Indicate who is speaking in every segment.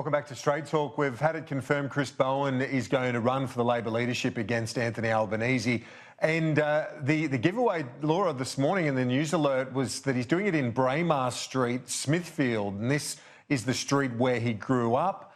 Speaker 1: Welcome back to Straight Talk. We've had it confirmed Chris Bowen is going to run for the Labor leadership against Anthony Albanese. And the giveaway, Laura, this morning in the news alert was that he's doing it in Braemar Street, Smithfield. And this is the street where he grew up.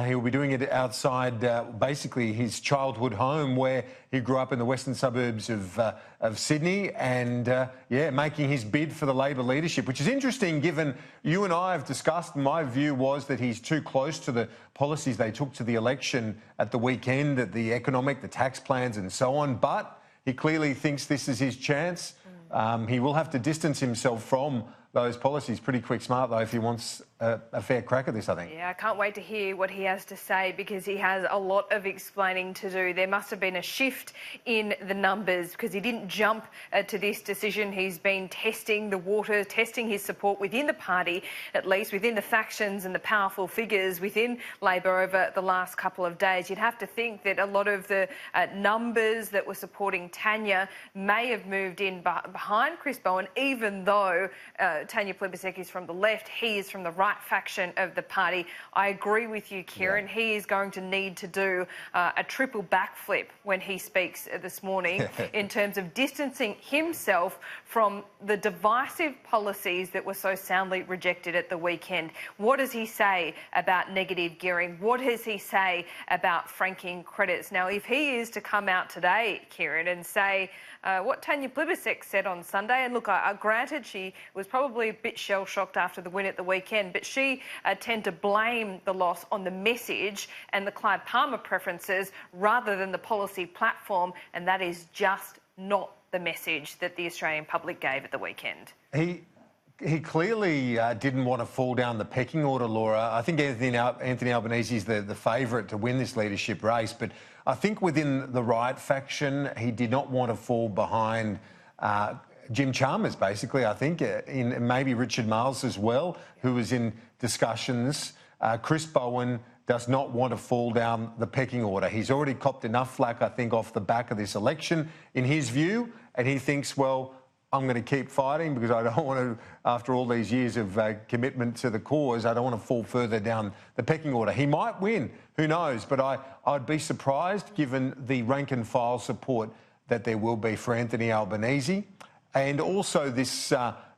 Speaker 1: He'll be doing it outside basically his childhood home where he grew up in the western suburbs of Sydney and, making his bid for the Labor leadership, which is interesting given you and I have discussed. My view was that he's too close to the policies they took to the election at the weekend, at the economic, the tax plans and so on. But he clearly thinks this is his chance. He will have to distance himself from those policies pretty quick smart, though, if he wants a fair crack at this, I think.
Speaker 2: Yeah, I can't wait to hear what he has to say because he has a lot of explaining to do. There must have been a shift in the numbers because he didn't jump to this decision. He's been testing the water, testing his support within the party, at least within the factions and the powerful figures within Labor over the last couple of days. You'd have to think that a lot of the numbers that were supporting Tanya may have moved in behind Chris Bowen, even though Tanya Plibersek is from the left, he is from the right faction of the party. I agree with you, Kieran. Yeah. He is going to need to do a triple backflip when he speaks this morning in terms of distancing himself from the divisive policies that were so soundly rejected at the weekend. What does he say about negative gearing? What does he say about franking credits? Now, if he is to come out today, Kieran, and say what Tanya Plibersek said on Sunday, and look, granted she was probably a bit shell-shocked after the win at the weekend, but she tend to blame the loss on the message and the Clive Palmer preferences rather than the policy platform, and that is just not the message that the Australian public gave at the weekend.
Speaker 1: He clearly didn't want to fall down the pecking order, Laura. I think Anthony Albanese is the favourite to win this leadership race, but I think within the right faction, he did not want to fall behind Jim Chalmers, basically, I think, in maybe Richard Marles as well, who was in discussions. Chris Bowen does not want to fall down the pecking order. He's already copped enough flack, I think, off the back of this election, in his view, and he thinks, well, I'm going to keep fighting because I don't want to, after all these years of commitment to the cause, I don't want to fall further down the pecking order. He might win, who knows, but I'd be surprised given the rank and file support that there will be for Anthony Albanese. And also this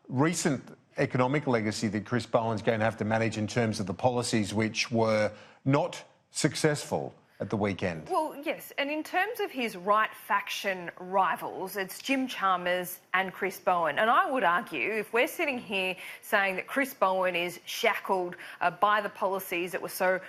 Speaker 1: recent economic legacy that Chris Bowen's going to have to manage in terms of the policies which were not successful at the weekend.
Speaker 2: Well, yes, and in terms of his right faction rivals, it's Jim Chalmers and Chris Bowen. And I would argue, if we're sitting here saying that Chris Bowen is shackled by the policies that were so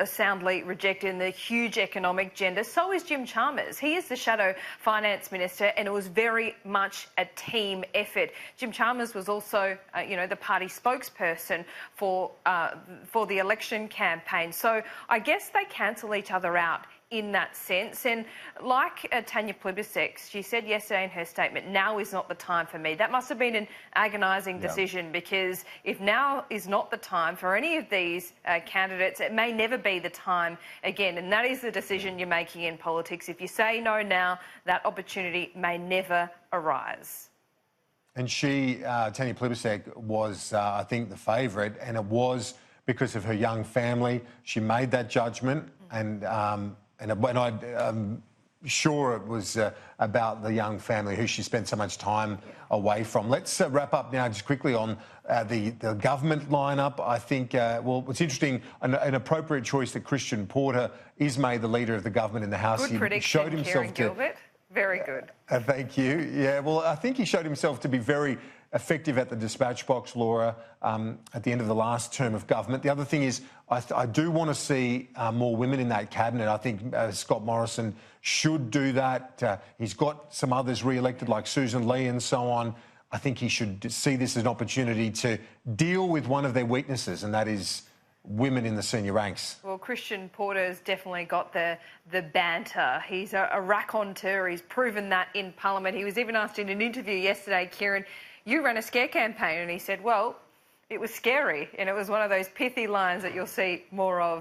Speaker 2: soundly rejected in the huge economic agenda, so is Jim Chalmers. He is the shadow finance minister, and it was very much a team effort. Jim Chalmers was also, the party spokesperson for the election campaign. So I guess they cancel each other out in that sense. And like Tanya Plibersek, she said yesterday in her statement, now is not the time for me. That must have been an agonising decision because if now is not the time for any of these candidates, it may never be the time again. And that is the decision you're making in politics. If you say no now, that opportunity may never arise.
Speaker 1: And Tanya Plibersek was, I think, the favourite, and it was because of her young family. She made that judgment, and I'm sure it was about the young family who she spent so much time away from. Let's wrap up now just quickly on the government lineup. I think, what's interesting, an appropriate choice that Christian Porter is made the leader of the government in the House.
Speaker 2: Good prediction, showed himself Gilbert. Very good.
Speaker 1: Thank you. Yeah, well, I think he showed himself to be very effective at the dispatch box, Laura, at the end of the last term of government. The other thing is I do want to see more women in that cabinet. I think Scott Morrison should do that. He's got some others re-elected like Susan Lee and so on. I think he should see this as an opportunity to deal with one of their weaknesses, and that is women in the senior ranks.
Speaker 2: Well, Christian Porter's definitely got the banter. He's a raconteur. He's proven that in Parliament. He was even asked in an interview yesterday, Kieran, you ran a scare campaign, and he said, well, it was scary, and it was one of those pithy lines that you'll see more of